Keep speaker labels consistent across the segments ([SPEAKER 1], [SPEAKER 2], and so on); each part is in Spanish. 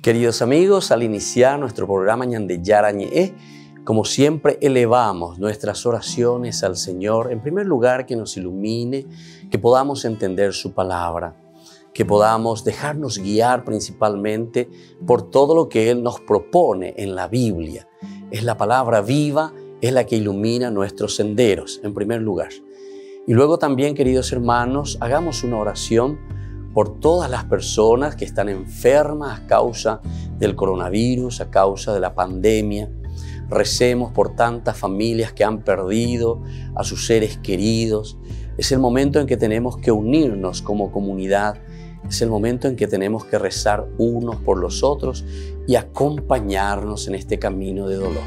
[SPEAKER 1] Queridos amigos, al iniciar nuestro programa Ñande Yara Ñe, como siempre elevamos nuestras oraciones al Señor. En primer lugar, que nos ilumine, que podamos entender su palabra, que podamos dejarnos guiar principalmente por todo lo que Él nos propone en la Biblia. Es la palabra viva, es la que ilumina nuestros senderos, en primer lugar. Y luego también, queridos hermanos, hagamos una oración por todas las personas que están enfermas a causa del coronavirus, a causa de la pandemia. Recemos por tantas familias que han perdido a sus seres queridos. Es el momento en que tenemos que unirnos como comunidad. Es el momento en que tenemos que rezar unos por los otros y acompañarnos en este camino de dolor.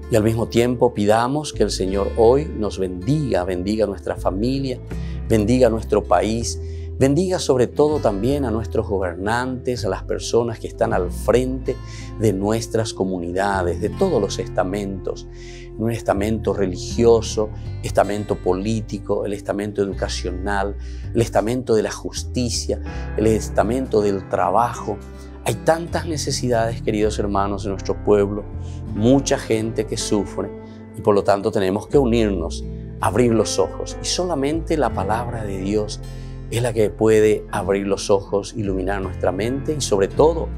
[SPEAKER 1] Y al mismo tiempo pidamos que el Señor hoy nos bendiga, bendiga a nuestra familia, bendiga a nuestro país, bendiga sobre todo también a nuestros gobernantes, a las personas que están al frente de nuestras comunidades, de todos los estamentos, un estamento religioso, estamento político, el estamento educacional, el estamento de la justicia, el estamento del trabajo. Hay tantas necesidades, queridos hermanos, en nuestro pueblo, mucha gente que sufre y por lo tanto tenemos que unirnos, abrir los ojos y solamente la palabra de Dios es la que puede abrir los ojos, iluminar nuestra mente y sobre todo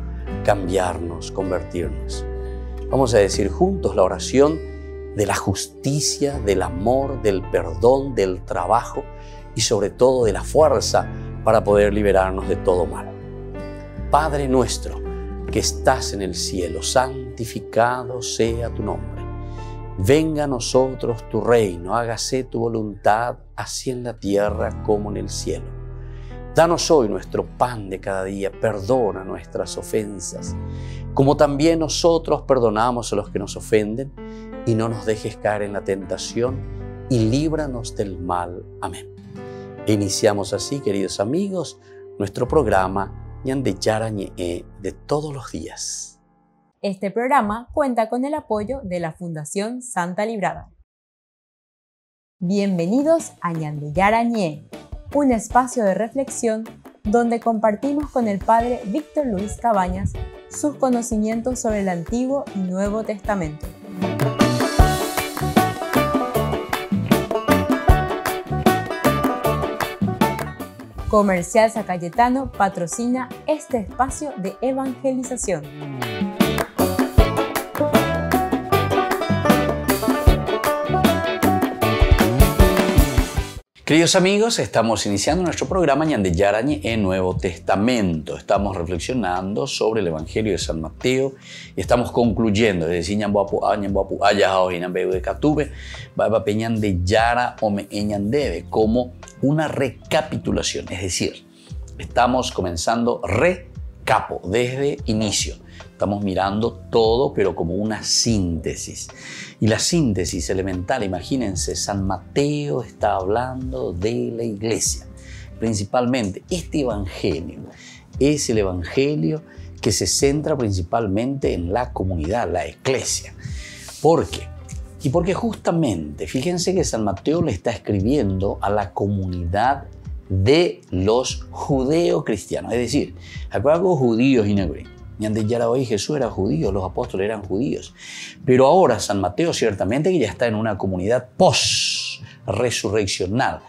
[SPEAKER 1] cambiarnos, convertirnos. Vamos a decir juntos la oración de la justicia, del amor, del perdón, del trabajo y sobre todo de la fuerza para poder liberarnos de todo mal. Padre nuestro que estás en el cielo, santificado sea tu nombre. Venga a nosotros tu reino, hágase tu voluntad, así en la tierra como en el cielo. Danos hoy nuestro pan de cada día, perdona nuestras ofensas, como también nosotros perdonamos a los que nos ofenden, y no nos dejes caer en la tentación, y líbranos del mal. Amén. E iniciamos así, queridos amigos, nuestro programa Ñande Yara Ñe de todos los días.
[SPEAKER 2] Este programa cuenta con el apoyo de la Fundación Santa Librada. Bienvenidos a Ñande Yara Ñe, un espacio de reflexión donde compartimos con el Padre Víctor Luis Cabañas sus conocimientos sobre el Antiguo y Nuevo Testamento. Comercial San Cayetano patrocina este espacio de evangelización.
[SPEAKER 1] Queridos amigos, estamos iniciando nuestro programa Ñande Yara Ñe en Nuevo Testamento. Estamos reflexionando sobre el Evangelio de San Mateo y estamos concluyendo, es decir, Ñande Yara Ome Ñandebe, como una recapitulación, es decir, estamos comenzando recapo desde inicio. Estamos mirando todo, pero como una síntesis. Y la síntesis elemental, imagínense, San Mateo está hablando de la iglesia. Principalmente, este evangelio es el evangelio que se centra principalmente en la comunidad, la iglesia. ¿Por qué? Y porque justamente, fíjense que San Mateo le está escribiendo a la comunidad de los judeocristianos. Es decir, acuérdense judíos y negros. Ñande Yara hoy Jesús era judío, los apóstoles eran judíos. Pero ahora San Mateo ciertamente que ya está en una comunidad post-resurreccional.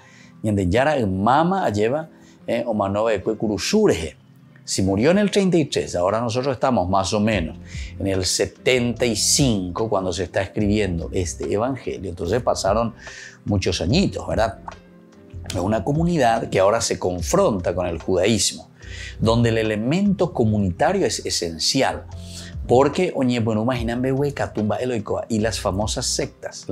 [SPEAKER 1] Ñande Yara mama lleva o manova de cuecurusure. Si murió en el 33, ahora nosotros estamos más o menos en el 75 cuando se está escribiendo este evangelio. Entonces pasaron muchos añitos, ¿verdad? Es una comunidad que ahora se confronta con el judaísmo, donde el elemento comunitario es esencial, porque y las famosas sectas,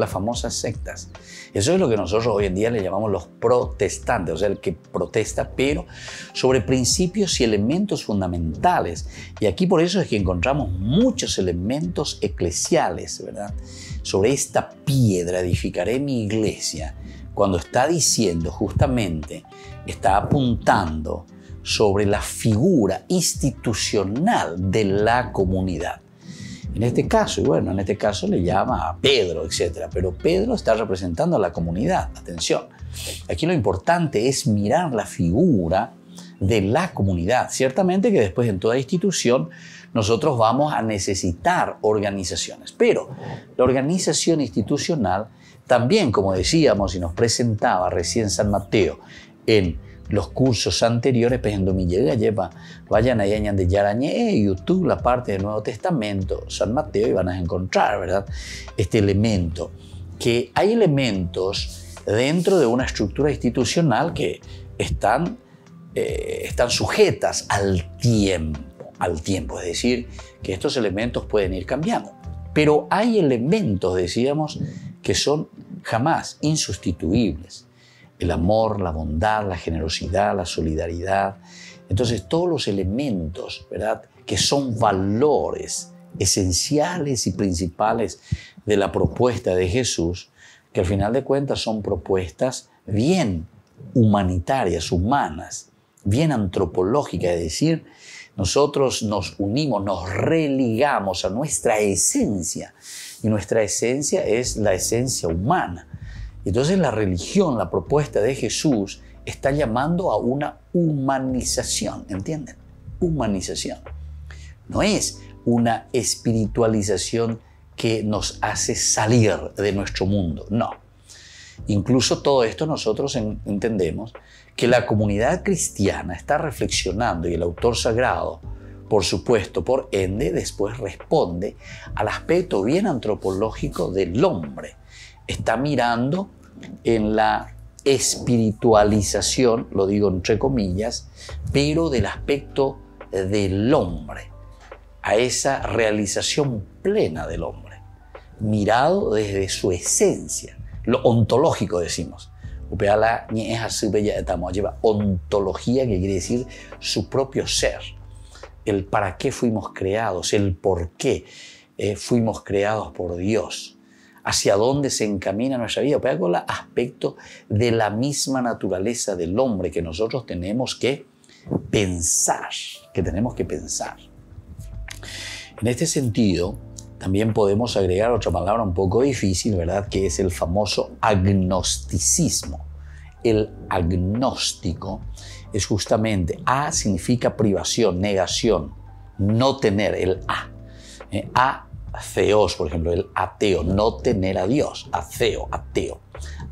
[SPEAKER 1] eso es lo que nosotros hoy en día le llamamos los protestantes, o sea, el que protesta, pero sobre principios y elementos fundamentales. Y aquí por eso es que encontramos muchos elementos eclesiales, ¿verdad? Sobre esta piedra edificaré mi iglesia, cuando está diciendo justamente, está apuntando sobre la figura institucional de la comunidad. En este caso, y bueno, en este caso le llama a Pedro, etc. Pero Pedro está representando a la comunidad. Atención, aquí lo importante es mirar la figura
[SPEAKER 3] de la comunidad. Ciertamente que después en toda institución nosotros vamos a necesitar organizaciones, pero la organización institucional también, como decíamos y nos presentaba recién San Mateo en los cursos anteriores, pues en Domínguez lleva, vayan ahí a de Yarañé, YouTube, la parte del Nuevo Testamento, San Mateo, y van a encontrar, ¿verdad?, este elemento, que hay elementos dentro de una estructura institucional que están sujetas al tiempo, es decir, que estos elementos pueden ir cambiando. Pero hay elementos, decíamos, que son jamás insustituibles. El amor, la bondad, la generosidad, la solidaridad. Entonces, todos los elementos, ¿verdad?, que son valores esenciales y principales de la propuesta de Jesús, que al final de cuentas son propuestas bien humanitarias, humanas, bien antropológicas, es decir, nosotros nos unimos, nos religamos a nuestra esencia, y nuestra esencia es la esencia humana. Entonces la religión, la propuesta de Jesús, está llamando a una humanización, ¿entienden? Humanización. No es una espiritualización que nos hace salir de nuestro mundo, no. Incluso todo esto nosotros entendemos que la comunidad cristiana está reflexionando, y el autor sagrado, por supuesto, por ende, después responde al aspecto bien antropológico del hombre. Está mirando en la espiritualización, lo digo entre comillas, pero del aspecto del hombre, a esa realización plena del hombre, mirado desde su esencia, lo ontológico decimos. Lleva ontología, que quiere decir su propio ser, el para qué fuimos creados, el por qué fuimos creados por Dios, hacia dónde se encamina nuestra vida, pero con el aspecto de la misma naturaleza del hombre que nosotros tenemos que pensar, En este sentido, también podemos agregar otra palabra un poco difícil, ¿verdad?, que es el famoso agnosticismo. El agnóstico es justamente, significa privación, negación, no tener, el atheos, por ejemplo, el ateo, no tener a Dios, ateo.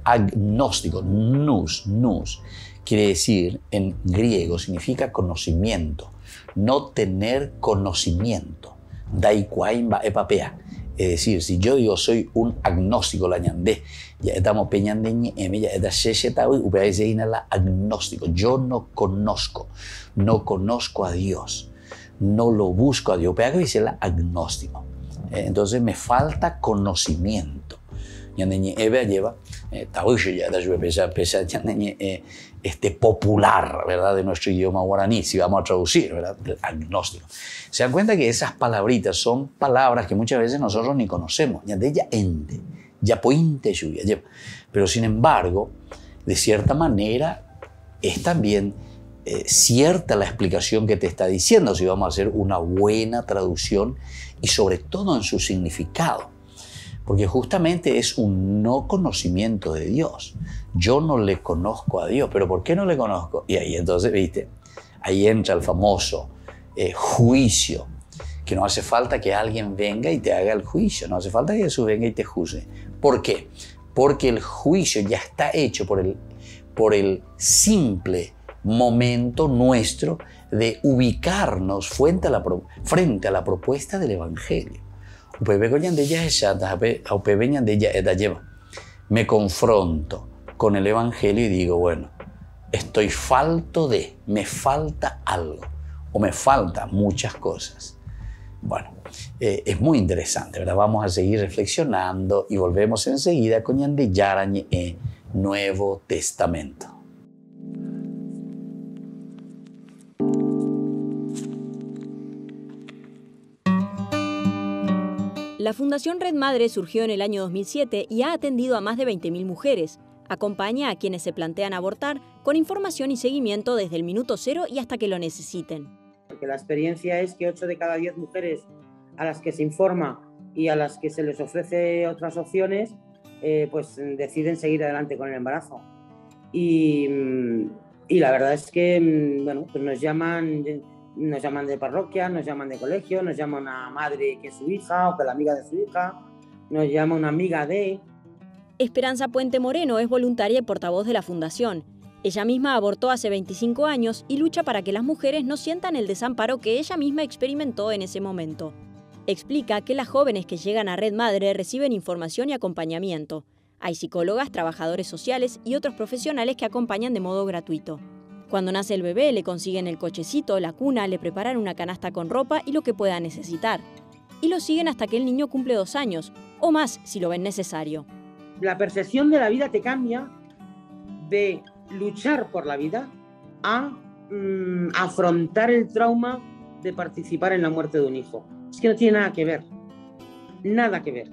[SPEAKER 3] Agnóstico, nous, quiere decir, en griego, significa conocimiento, no tener conocimiento. Daikuaimba epapea. Es decir, si yo digo soy un agnóstico, la ñandé, ya estamos peñandeñe, ya está sheshetawi, la agnóstico. Yo no conozco a Dios, no lo busco a Dios, pero dice la agnóstico. Entonces me falta conocimiento. Ñandeñe ebe lleva, tawish ya da pesa ñandeñe popular, ¿verdad?, de nuestro idioma guaraní, si vamos a traducir, ¿verdad?, el agnóstico. Se dan cuenta que esas palabritas son palabras que muchas veces nosotros ni conocemos. Pero sin embargo, de cierta manera, es también cierta la explicación que te está diciendo, si vamos a hacer una buena traducción y sobre todo en su significado. Porque justamente es un no conocimiento de Dios. Yo no le conozco a Dios, pero ¿por qué no le conozco? Y ahí entonces, viste, ahí entra el famoso juicio, que no hace falta que alguien venga y te haga el juicio, no hace falta que Jesús venga y te juzgue. ¿Por qué? Porque el juicio ya está hecho por el simple momento nuestro de ubicarnos frente a la propuesta del Evangelio. Me confronto con el Evangelio y digo, bueno, me falta algo, o me faltan muchas cosas. Bueno, es muy interesante, ¿verdad? Vamos a seguir reflexionando y volvemos enseguida con Ñande Yarañe Nuevo Testamento.
[SPEAKER 4] La Fundación Red Madre surgió en el año 2007 y ha atendido a más de 20.000 mujeres. Acompaña a quienes se plantean abortar con información y seguimiento desde el minuto cero y hasta que lo necesiten.
[SPEAKER 5] Porque la experiencia es que 8 de cada 10 mujeres a las que se informa y a las que se les ofrece otras opciones, pues deciden seguir adelante con el embarazo. Y Y la verdad es que, bueno, pues nos llaman de parroquia, nos llaman de colegio, nos llama una madre que es su hija o que es la amiga de su hija, nos llama una amiga de...
[SPEAKER 4] Esperanza Puente Moreno es voluntaria y portavoz de la Fundación. Ella misma abortó hace 25 años y lucha para que las mujeres no sientan el desamparo que ella misma experimentó en ese momento. Explica que las jóvenes que llegan a Red Madre reciben información y acompañamiento. Hay psicólogas, trabajadores sociales y otros profesionales que acompañan de modo gratuito. Cuando nace el bebé, le consiguen el cochecito, la cuna, le preparan una canasta con ropa y lo que pueda necesitar. Y lo siguen hasta que el niño cumple 2 años, o más si lo ven necesario.
[SPEAKER 5] La percepción de la vida te cambia de luchar por la vida a afrontar el trauma de participar en la muerte de un hijo. Es que no tiene nada que ver. Nada que ver.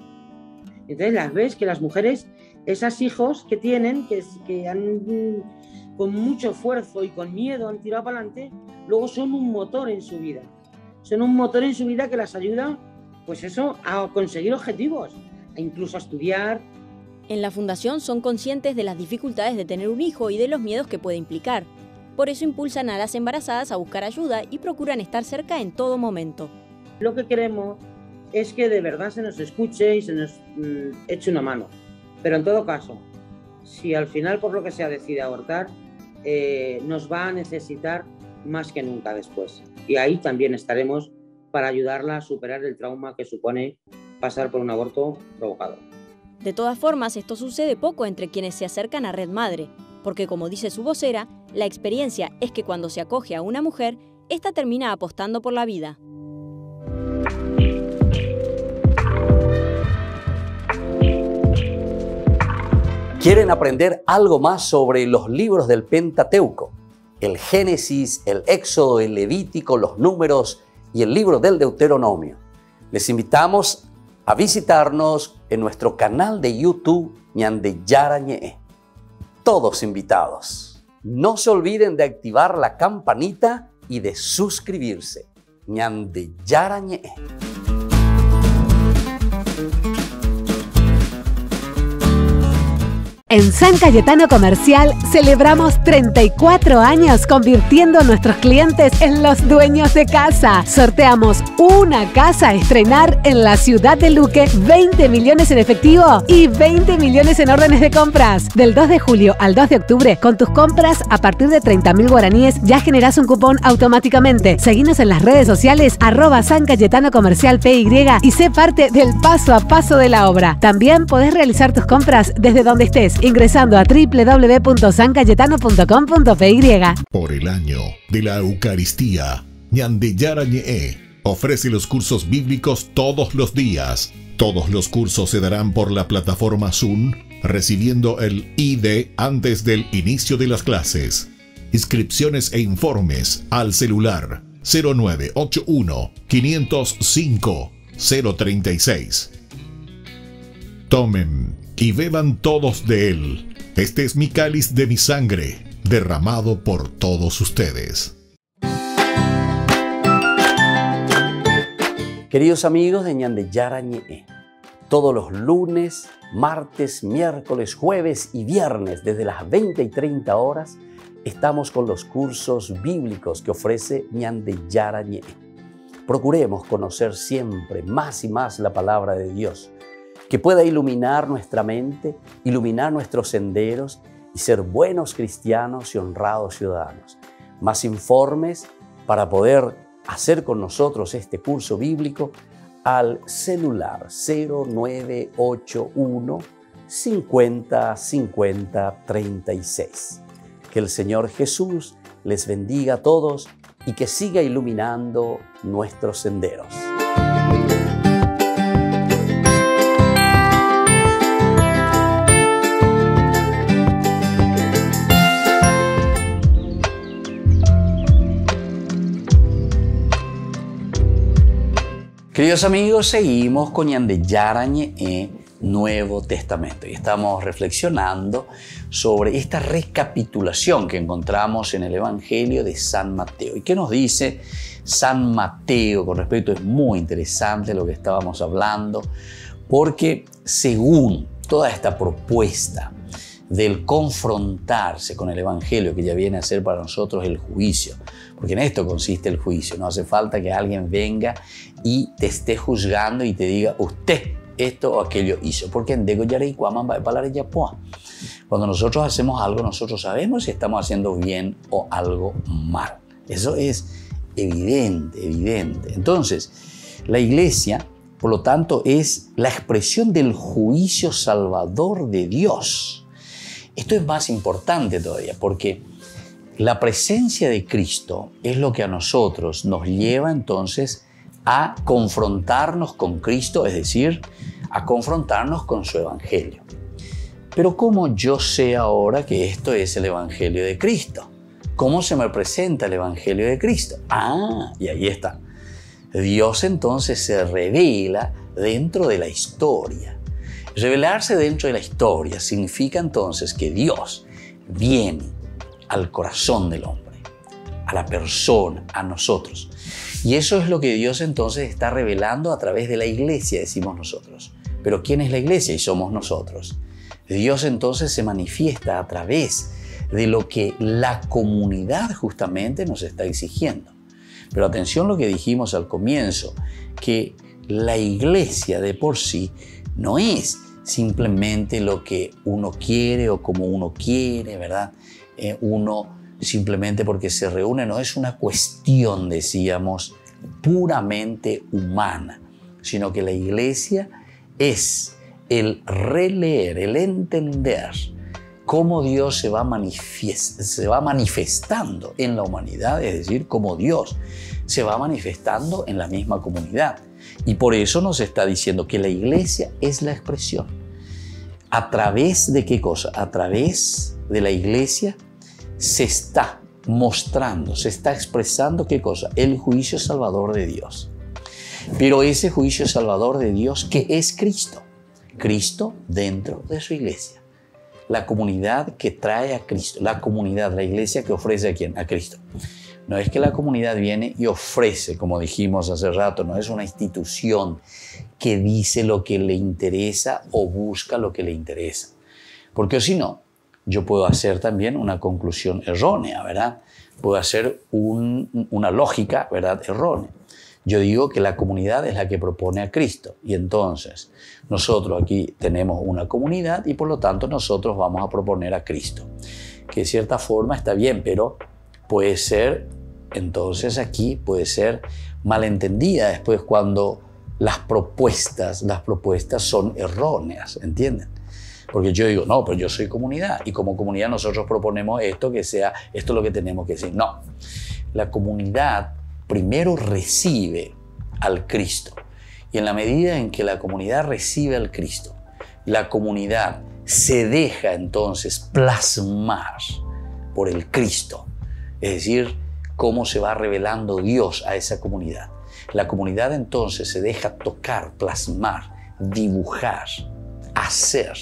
[SPEAKER 5] Entonces las ves que las mujeres, esos hijos que tienen, que han con mucho esfuerzo y con miedo han tirado para adelante, luego son un motor en su vida. Son un motor en su vida que las ayuda, pues eso, a conseguir objetivos, e incluso a estudiar.
[SPEAKER 4] En la Fundación son conscientes de las dificultades de tener un hijo y de los miedos que puede implicar. Por eso impulsan a las embarazadas a buscar ayuda y procuran estar cerca en todo momento.
[SPEAKER 5] Lo que queremos es que de verdad se nos escuche y se nos eche una mano. Pero en todo caso, si al final por lo que sea decide abortar, nos va a necesitar más que nunca después. Y ahí también estaremos para ayudarla a superar el trauma que supone pasar por un aborto provocado.
[SPEAKER 4] De todas formas, esto sucede poco entre quienes se acercan a Red Madre, porque como dice su vocera, la experiencia es que cuando se acoge a una mujer, esta termina apostando por la vida.
[SPEAKER 1] ¿Quieren aprender algo más sobre los libros del Pentateuco? El Génesis, el Éxodo, el Levítico, los Números y el libro del Deuteronomio. Les invitamos a visitarnos en nuestro canal de YouTube Ñande Yarañe. Todos invitados. No se olviden de activar la campanita y de suscribirse. Ñande Yarañe.
[SPEAKER 6] En San Cayetano Comercial celebramos 34 años convirtiendo a nuestros clientes en los dueños de casa. Sorteamos una casa a estrenar en la ciudad de Luque, 20 millones en efectivo y 20 millones en órdenes de compras. Del 2 de julio al 2 de octubre, con tus compras a partir de 30.000 guaraníes ya generás un cupón automáticamente. Seguinos en las redes sociales @San Cayetano Comercial PY y sé parte del paso a paso de la obra. También podés realizar tus compras desde donde estés, ingresando a www.sancayetano.com.py.
[SPEAKER 7] Por el año de la Eucaristía, Ñande Yarañe ofrece los cursos bíblicos todos los días. Todos los cursos se darán por la plataforma Zoom, recibiendo el ID antes del inicio de las clases. Inscripciones e informes al celular 0981 505 036. Tomen y beban todos de él. Este es mi cáliz de mi sangre, derramado por todos ustedes.
[SPEAKER 1] Queridos amigos de Ñande Yarañe, todos los lunes, martes, miércoles, jueves y viernes desde las 20 y 30 horas estamos con los cursos bíblicos que ofrece Ñande Yarañe. Procuremos conocer siempre más y más la palabra de Dios, que pueda iluminar nuestra mente, iluminar nuestros senderos y ser buenos cristianos y honrados ciudadanos. Más informes para poder hacer con nosotros este curso bíblico al celular 0981 50 50 36. Que el Señor Jesús les bendiga a todos y que siga iluminando nuestros senderos.
[SPEAKER 3] Queridos amigos, seguimos con Ñande Yarañe Nuevo Testamento y estamos reflexionando sobre esta recapitulación que encontramos en el Evangelio de San Mateo. ¿Y qué nos dice San Mateo con respecto? Es muy interesante lo que estábamos hablando, porque según toda esta propuesta del confrontarse con el Evangelio, que ya viene a ser para nosotros el juicio, porque en esto consiste el juicio. No hace falta que alguien venga y te esté juzgando y te diga, usted esto o aquello hizo, porque en Dego Yarei Cuaman va a hablar ya poa. Cuando nosotros hacemos algo, nosotros sabemos si estamos haciendo bien o algo mal. Eso es evidente, evidente. Entonces, la iglesia, por lo tanto, es la expresión del juicio salvador de Dios. Esto es más importante todavía, porque la presencia de Cristo es lo que a nosotros nos lleva entonces a confrontarnos con Cristo, es decir, a confrontarnos con su Evangelio. Pero ¿cómo yo sé ahora que esto es el Evangelio de Cristo? ¿Cómo se me presenta el Evangelio de Cristo? Y ahí está. Dios entonces se revela dentro de la historia. Revelarse dentro de la historia significa entonces que Dios viene al corazón del hombre, a la persona, a nosotros. Y eso es lo que Dios entonces está revelando a través de la iglesia, decimos nosotros. Pero ¿quién es la iglesia? Y somos nosotros. Dios entonces se manifiesta a través de lo que la comunidad justamente nos está exigiendo. Pero atención lo que dijimos al comienzo, que la iglesia de por sí no es simplemente lo que uno quiere o como uno quiere, ¿verdad? Uno simplemente porque se reúne, no es una cuestión, decíamos, puramente humana, sino que la iglesia es el releer, el entender cómo Dios se va manifestando en la humanidad, es decir, cómo Dios se va manifestando en la misma comunidad. Y por eso nos está diciendo que la iglesia es la expresión. ¿A través de qué cosa? A través de la iglesia se está mostrando, se está expresando ¿qué cosa? El juicio salvador de Dios. Pero ese juicio salvador de Dios, ¿qué es Cristo? Cristo dentro de su iglesia. La comunidad que trae a Cristo, la comunidad, la iglesia que ofrece ¿a quién? A Cristo. No es que la comunidad viene y ofrece, como dijimos hace rato, no es una institución que dice lo que le interesa o busca lo que le interesa. Porque si no, yo puedo hacer también una conclusión errónea, ¿verdad? Puedo hacer una lógica, ¿verdad? Errónea. Yo digo que la comunidad es la que propone a Cristo y entonces nosotros aquí tenemos una comunidad y por lo tanto nosotros vamos a proponer a Cristo. Que de cierta forma está bien, pero puede ser, entonces aquí puede ser malentendida después cuando las propuestas son erróneas, ¿entienden? Porque yo digo, no, pero yo soy comunidad y como comunidad nosotros proponemos esto, que sea esto lo que tenemos que decir. No, la comunidad primero recibe al Cristo y en la medida en que la comunidad recibe al Cristo, la comunidad se deja entonces plasmar por el Cristo, es decir, cómo se va revelando Dios a esa comunidad. La comunidad entonces se deja tocar, plasmar, dibujar, hacer,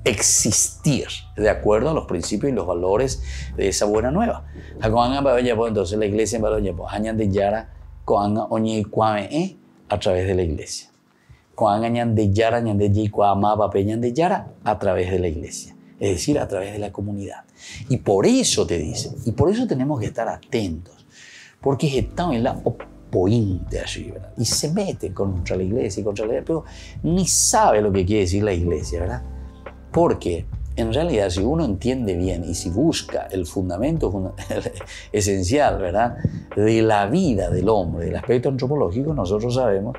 [SPEAKER 3] existir de acuerdo a los principios y los valores de esa buena nueva. Entonces la iglesia a través de la iglesia. A través de la iglesia. Es decir, a través de la comunidad. Y por eso te dice, y por eso tenemos que estar atentos, porque están en la opointe allí, ¿verdad? Y se mete contra la iglesia, pero ni sabe lo que quiere decir la iglesia, ¿verdad? Porque en realidad si uno entiende bien y si busca el fundamento esencial, ¿verdad?, de la vida del hombre, del aspecto antropológico, nosotros sabemos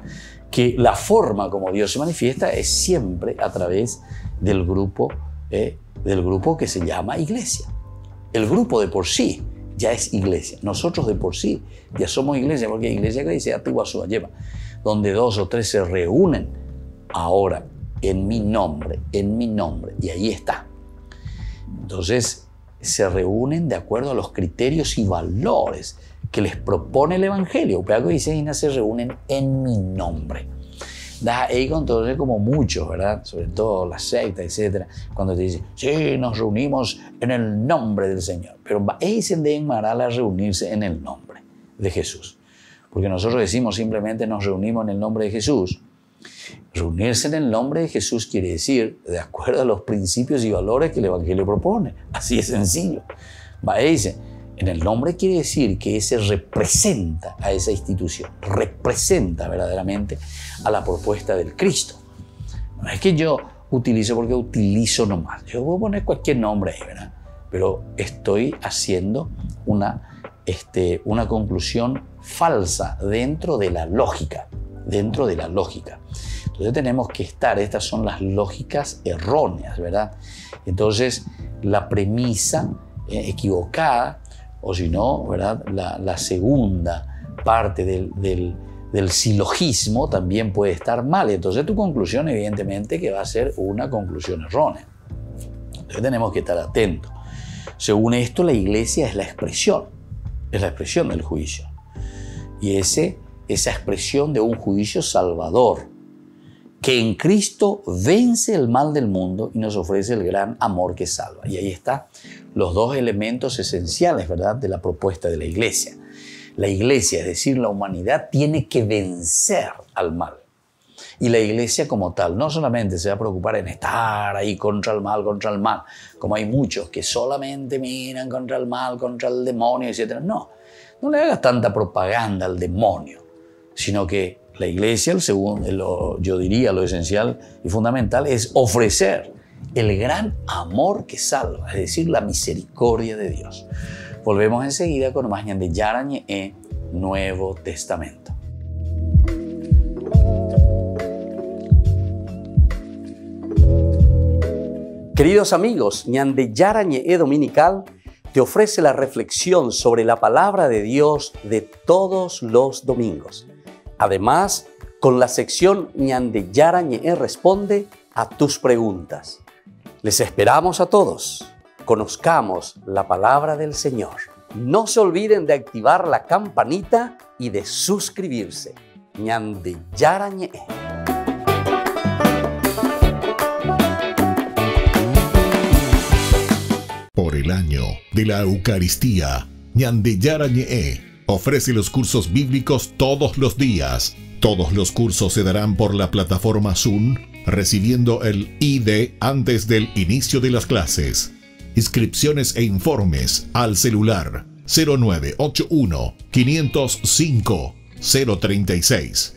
[SPEAKER 3] que la forma como Dios se manifiesta es siempre a través del grupo que se llama iglesia. El grupo de por sí ya es iglesia. Nosotros de por sí ya somos iglesia, porque iglesia que dice Atihuazúa lleva, donde 2 o 3 se reúnen ahora en mi nombre, y ahí está. Entonces se reúnen de acuerdo a los criterios y valores que les propone el Evangelio. Pero dice, se reúnen en mi nombre. Da ahí entonces como muchos, ¿verdad? Sobre todo las sectas, etcétera, cuando te dicen, sí, nos reunimos en el nombre del Señor. Pero ahí se deben a reunirse en el nombre de Jesús. Porque nosotros decimos simplemente nos reunimos en el nombre de Jesús, Reunirse en el nombre de Jesús quiere decir, de acuerdo a los principios y valores que el Evangelio propone. Así es sencillo. Va, dice, en el nombre quiere decir que ese representa a esa institución, representa verdaderamente a la propuesta del Cristo. No es que yo utilizo porque utilizo nomás. Yo puedo poner cualquier nombre ahí, ¿verdad? Pero estoy haciendo una conclusión falsa dentro de la lógica. Entonces tenemos que estas son las lógicas erróneas, ¿verdad? Entonces la premisa equivocada, o si no, ¿verdad? La segunda parte del silogismo también puede estar mal. Entonces tu conclusión evidentemente que va a ser una conclusión errónea. Entonces tenemos que estar atentos. Según esto, la iglesia es la expresión del juicio. Y esa expresión de un juicio salvador, que en Cristo vence el mal del mundo y nos ofrece el gran amor que salva. Y ahí están los dos elementos esenciales, ¿verdad?, de la propuesta de la iglesia. La iglesia, es decir, la humanidad, tiene que vencer al mal. Y la iglesia como tal no solamente se va a preocupar en estar ahí contra el mal, como hay muchos que solamente miran contra el mal, contra el demonio, etc. No le hagas tanta propaganda al demonio, sino que la iglesia, yo diría lo esencial y fundamental, es ofrecer el gran amor que salva, es decir, la misericordia de Dios. Volvemos enseguida con más Ñande Yarañe Nuevo Testamento.
[SPEAKER 1] Queridos amigos, Ñande Yarañe Dominical te ofrece la reflexión sobre la palabra de Dios de todos los domingos. Además, con la sección Ñande Yarañe responde a tus preguntas. Les esperamos a todos. Conozcamos la palabra del Señor. No se olviden de activar la campanita y de suscribirse. Ñande Yarañe.
[SPEAKER 7] Por el año de la Eucaristía, Ñande Yarañe ofrece los cursos bíblicos todos los días. Todos los cursos se darán por la plataforma Zoom, recibiendo el ID antes del inicio de las clases. Inscripciones e informes al celular 0981 505 036.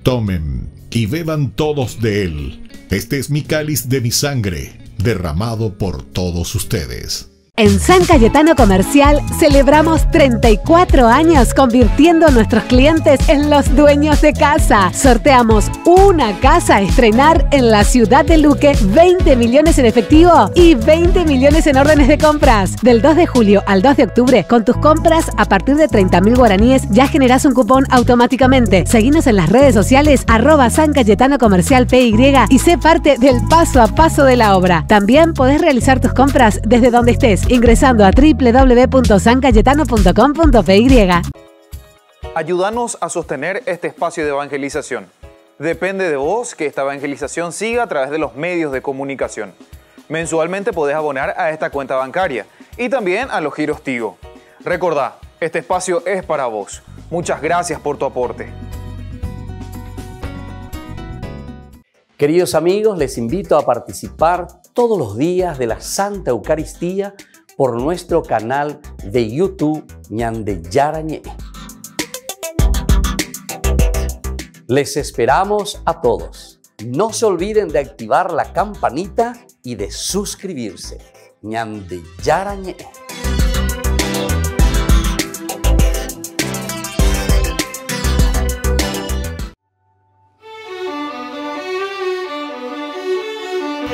[SPEAKER 7] Tomen y beban todos de él. Este es mi cáliz de mi sangre, derramado por todos ustedes.
[SPEAKER 6] En San Cayetano Comercial celebramos 34 años convirtiendo a nuestros clientes en los dueños de casa. Sorteamos una casa a estrenar en la ciudad de Luque, 20 millones en efectivo y 20 millones en órdenes de compras. Del 2 de julio al 2 de octubre, con tus compras a partir de 30.000 guaraníes ya generás un cupón automáticamente. Seguinos en las redes sociales @San Cayetano Comercial PY y sé parte del paso a paso de la obra. También podés realizar tus compras desde donde estés, ingresando a www.sancayetano.com.py.
[SPEAKER 8] Ayúdanos a sostener este espacio de evangelización. Depende de vos que esta evangelización siga a través de los medios de comunicación. Mensualmente podés abonar a esta cuenta bancaria y también a los giros Tigo. Recordá, este espacio es para vos. Muchas gracias por tu aporte.
[SPEAKER 1] Queridos amigos, les invito a participar todos los días de la Santa Eucaristía por nuestro canal de YouTube Ñande Yarañe. Les esperamos a todos. No se olviden de activar la campanita y de suscribirse. Ñande Yarañe.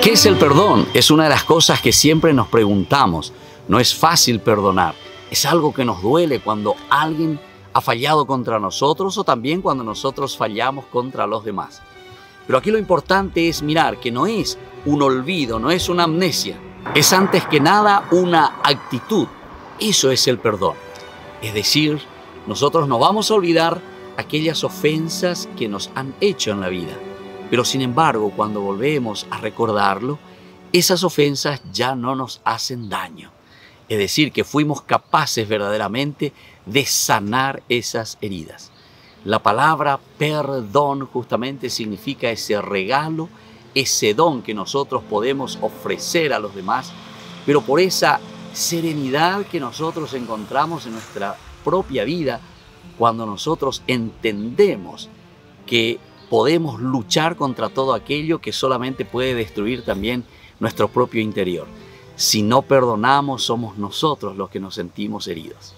[SPEAKER 1] ¿Qué es el perdón? Es una de las cosas que siempre nos preguntamos. No es fácil perdonar. Es algo que nos duele cuando alguien ha fallado contra nosotros o también cuando nosotros fallamos contra los demás. Pero aquí lo importante es mirar que no es un olvido, no es una amnesia. Es antes que nada una actitud. Eso es el perdón. Es decir, nosotros no vamos a olvidar aquellas ofensas que nos han hecho en la vida. Pero sin embargo, cuando volvemos a recordarlo, esas ofensas ya no nos hacen daño. Es decir, que fuimos capaces verdaderamente de sanar esas heridas.
[SPEAKER 3] La palabra perdón justamente significa ese regalo, ese don que nosotros podemos ofrecer a los demás, pero por esa serenidad que nosotros encontramos en nuestra propia vida cuando nosotros entendemos que podemos luchar contra todo aquello que solamente puede destruir también nuestro propio interior. Si no perdonamos, somos nosotros los que nos sentimos heridos.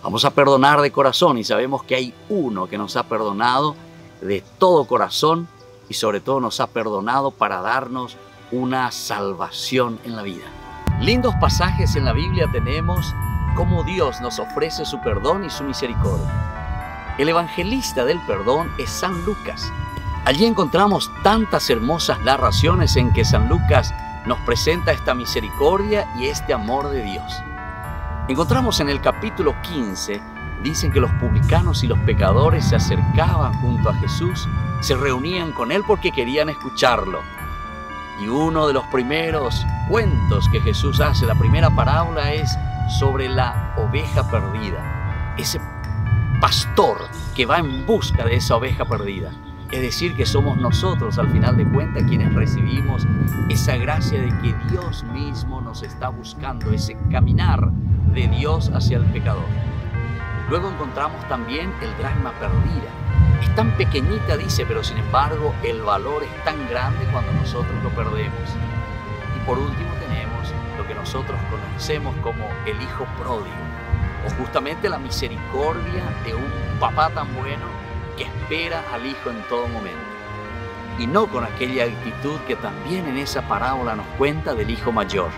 [SPEAKER 3] Vamos a perdonar de corazón y sabemos que hay uno que nos ha perdonado de todo corazón y sobre todo nos ha perdonado para darnos una salvación en la vida. Lindos pasajes en la Biblia tenemos cómo Dios nos ofrece su perdón y su misericordia. El evangelista del perdón es San Lucas. Allí encontramos tantas hermosas narraciones en que San Lucas nos presenta esta misericordia y este amor de Dios. Encontramos en el capítulo 15, dicen que los publicanos y los pecadores se acercaban junto a Jesús, se reunían con Él porque querían escucharlo. Y uno de los primeros cuentos que Jesús hace, la primera parábola, es sobre la oveja perdida. Ese pastor que va en busca de esa oveja perdida. Es decir, que somos nosotros, al final de cuentas, quienes recibimos esa gracia de que Dios mismo nos está buscando, ese caminar de Dios hacia el pecador. Luego encontramos también el dracma perdida. Es tan pequeñita, dice, pero sin embargo el valor es tan grande cuando nosotros lo perdemos. Y por último tenemos lo que nosotros conocemos como el hijo pródigo, o justamente la misericordia de un papá tan bueno que espera al hijo en todo momento. Y no con aquella actitud que también en esa parábola nos cuenta del hijo mayor,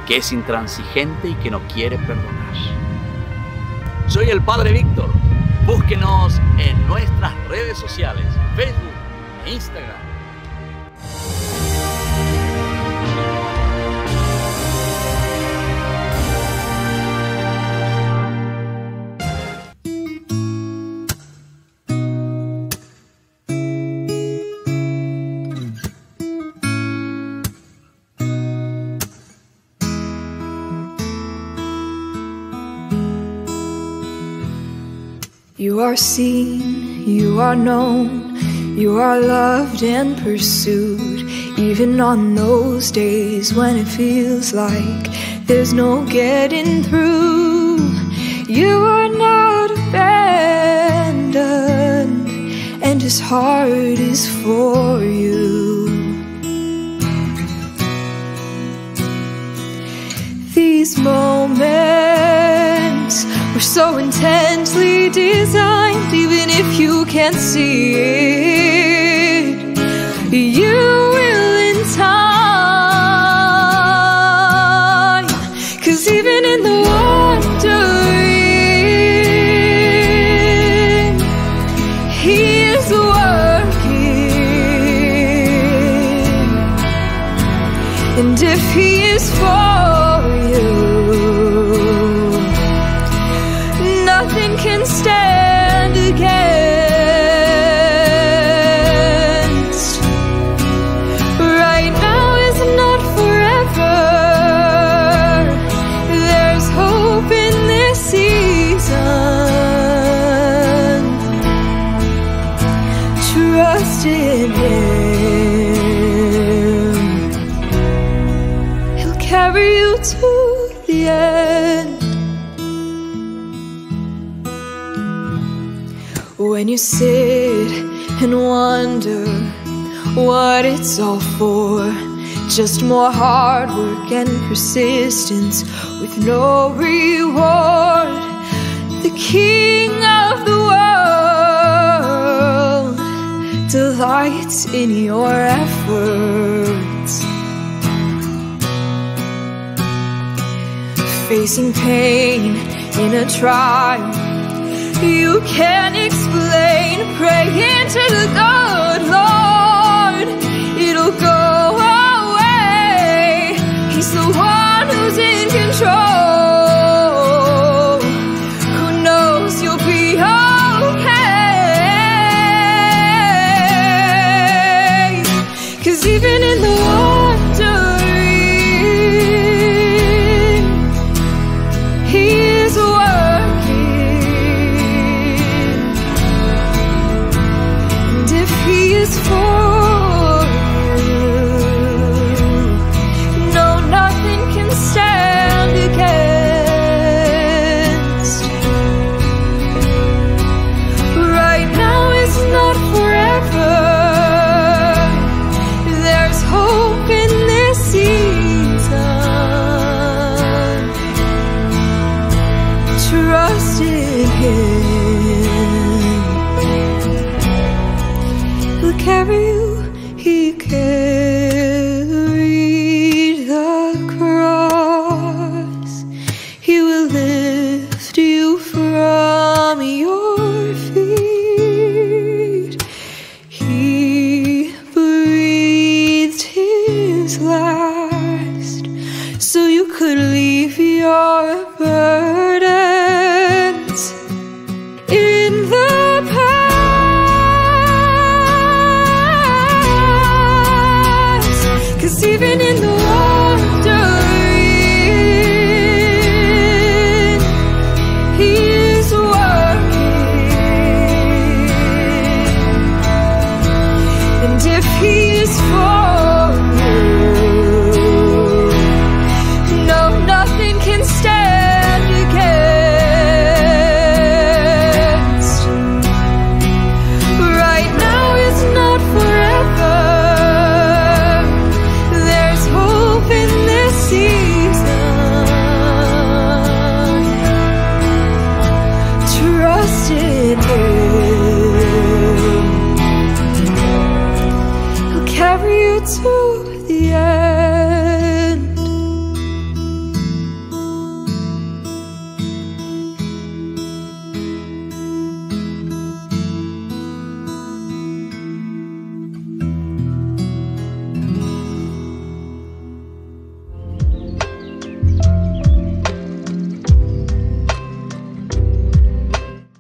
[SPEAKER 3] que es intransigente y que no quiere perdonar. Soy el Padre Víctor. Búsquenos en nuestras redes sociales, Facebook e Instagram.
[SPEAKER 9] You are seen, you are known, you are loved and pursued, even on those days when it feels like there's no getting through. You are not abandoned, and His heart is for you. These moments were so intensely designed, even if you can't see it, you will in time. 'Cause even in the wandering, He is working, and if He is for you, nothing can stand against. Right now is not forever. There's hope in this season. Trust in Him. He'll carry you to the end. When you sit and wonder what it's all for, just more hard work and persistence with no reward. The King of the world delights in your efforts. Facing pain in a trial you can't explain, praying to the good Lord, it'll go away. He's the one who's in control, who knows you'll be okay. 'Cause even in the wandering, He is working, is for you. No, nothing can stand against. Right now is not forever. There's hope in this season. Trust in Him. He'll carry you to the end.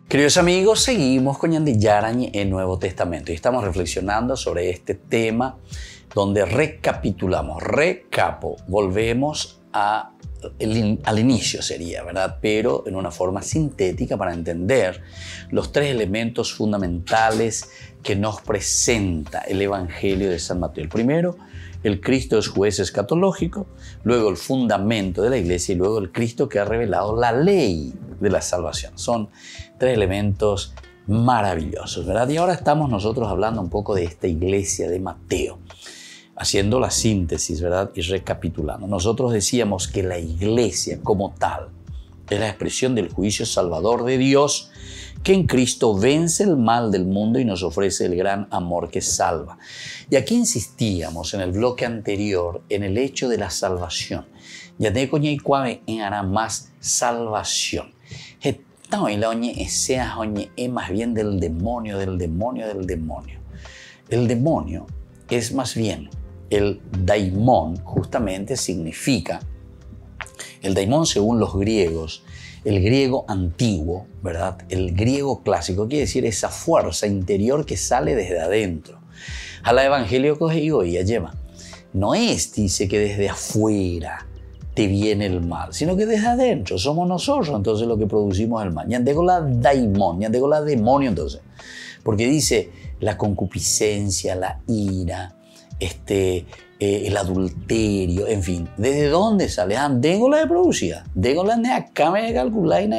[SPEAKER 3] Queridos amigos, seguimos con Ñande Yarañe en Nuevo Testamento y estamos reflexionando sobre este tema donde recapitulamos, volvemos al inicio sería, ¿verdad? Pero en una forma sintética para entender los tres elementos fundamentales que nos presenta el Evangelio de San Mateo. El primero, el Cristo es juez escatológico, luego el fundamento de la iglesia y luego el Cristo que ha revelado la ley de la salvación. Son tres elementos maravillosos, ¿verdad? Y ahora estamos nosotros hablando un poco de esta iglesia de Mateo, haciendo la síntesis, ¿verdad? Y recapitulando. Nosotros decíamos que la iglesia como tal es la expresión del juicio salvador de Dios, que en Cristo vence el mal del mundo y nos ofrece el gran amor que salva. Y aquí insistíamos en el bloque anterior en el hecho de la salvación. Ya te coña y cuave en hará más salvación. Es más bien del demonio. El demonio es más bien el daimón, justamente significa, el daimón según los griegos, el griego antiguo, ¿verdad? El griego clásico quiere decir esa fuerza interior que sale desde adentro. A la evangelio que digo y lleva, no es, dice, que desde afuera te viene el mal, sino que desde adentro somos nosotros entonces lo que producimos el mal. Ñandego la daimón, ñandego la demonio entonces, porque dice la concupiscencia, la ira, el adulterio, en fin, ¿desde dónde sale? Andego la de producida, dego la de acá me calcula y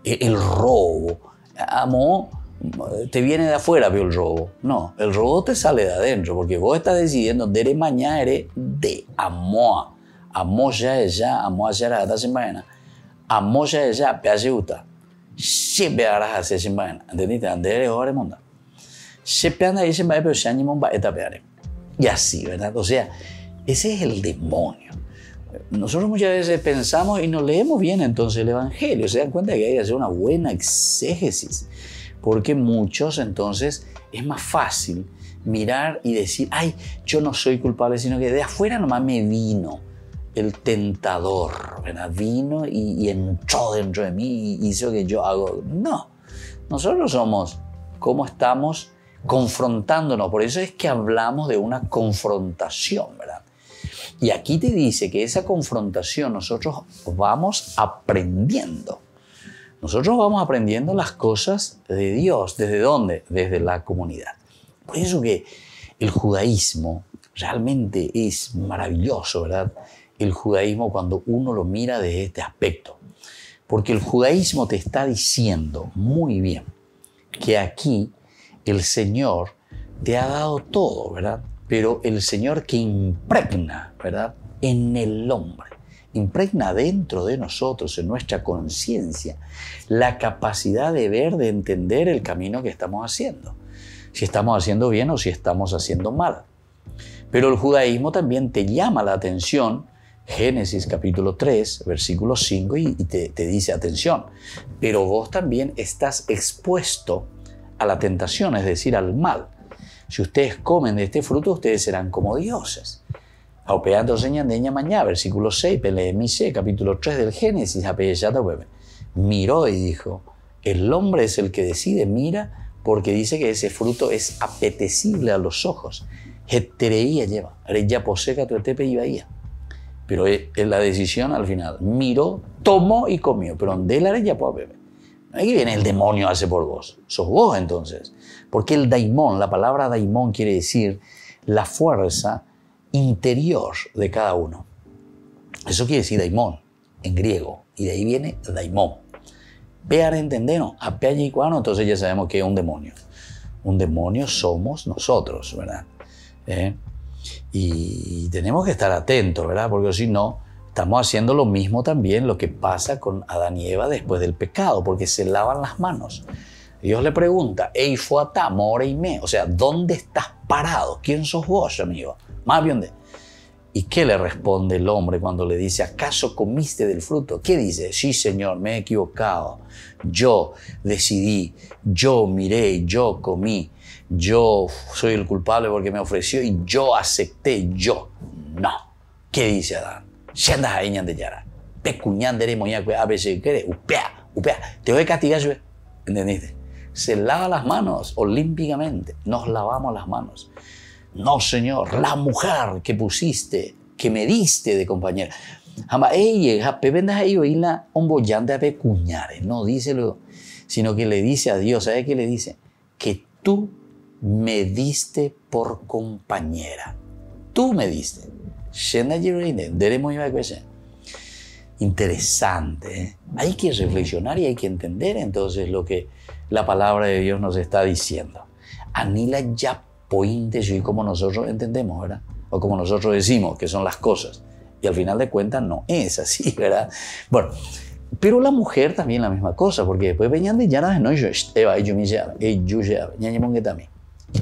[SPEAKER 3] el robo, amo, te viene de afuera, veo el robo. No, el robo te sale de adentro, porque vos estás decidiendo de mañana eres de amoa. Amoya ella, amoa ya la sin vaina. Amoya ella, peaje uta. Siempre harás hacer sin vaina. ¿Entendiste? Andere ahora monda. Siempre anda ahí sin vaina, pero se anima a esta peare. Y así, ¿verdad? O sea, ese es el demonio. Nosotros muchas veces pensamos y no leemos bien entonces el Evangelio. Se dan cuenta que hay que hacer una buena exégesis. Porque muchos entonces es más fácil mirar y decir, ay, yo no soy culpable, sino que de afuera nomás me vino el tentador, ¿verdad? Vino y entró dentro de mí y hizo que yo hago. No, nosotros somos como estamos confrontándonos. Por eso es que hablamos de una confrontación, ¿verdad? Y aquí te dice que esa confrontación nosotros vamos aprendiendo. Nosotros vamos aprendiendo las cosas de Dios. ¿Desde dónde? Desde la comunidad. Por eso que el judaísmo realmente es maravilloso, ¿verdad? El judaísmo cuando uno lo mira desde este aspecto. Porque el judaísmo te está diciendo muy bien que aquí el Señor te ha dado todo, ¿verdad? Pero el Señor que impregna, ¿verdad? En el hombre, impregna dentro de nosotros, en nuestra conciencia, la capacidad de ver, de entender el camino que estamos haciendo. Si estamos haciendo bien o si estamos haciendo mal. Pero el judaísmo también te llama la atención, Génesis capítulo 3, versículo 5, y te dice, atención, pero vos también estás expuesto a la tentación, es decir, al mal. Si ustedes comen de este fruto, ustedes serán como dioses. Aupeando señandeña mañana, versículo 6, Pelemise, capítulo 3 del Génesis, miró y dijo, el hombre es el que decide, mira, porque dice que ese fruto es apetecible a los ojos. Hetereía lleva, ya poseca tu etepe y bahía. Pero la decisión al final, miró, tomó y comió, pero donde la ya puede beber. Aquí viene el demonio hace por vos, sos vos entonces. Porque el daimón, la palabra daimón quiere decir la fuerza interior de cada uno. Eso quiere decir daimon en griego, y de ahí viene daimon. Pear entendemos, a pear y cuano, entonces ya sabemos que es un demonio. Un demonio somos nosotros, ¿verdad? Y tenemos que estar atentos, ¿verdad? Porque si no, estamos haciendo lo mismo también, lo que pasa con Adán y Eva después del pecado, porque se lavan las manos. Dios le pregunta, Eifuatá, more y me, o sea, ¿dónde estás parado? ¿Quién sos vos, amigo? Más bien de... ¿Y qué le responde el hombre cuando le dice, ¿acaso comiste del fruto? ¿Qué dice? Sí, Señor, me he equivocado. Yo decidí, yo miré, yo comí. Yo soy el culpable porque me ofreció y yo acepté, yo. No. ¿Qué dice Adán? Si andas ahí, ñande yara. Pecuñandere, moñaque, a veces quiere. Upea. Te voy a castigar, ¿entendiste? Se lava las manos olímpicamente. Nos lavamos las manos. No, Señor, la mujer que pusiste, que me diste de compañera. Jamás ella, vendas ahí y la ombollante a pecuñare. No dice luego, sino que le dice a Dios, ¿sabes qué le dice? Que tú me diste por compañera. Tú me diste. Interesante, ¿eh? Hay que reflexionar y hay que entender entonces lo que la palabra de Dios nos está diciendo. Anila ya pointe, y como nosotros entendemos, ¿verdad? O como nosotros decimos que son las cosas. Y al final de cuentas no es así, ¿verdad? Bueno, pero la mujer también la misma cosa, porque después venían de llanas, no, ¿y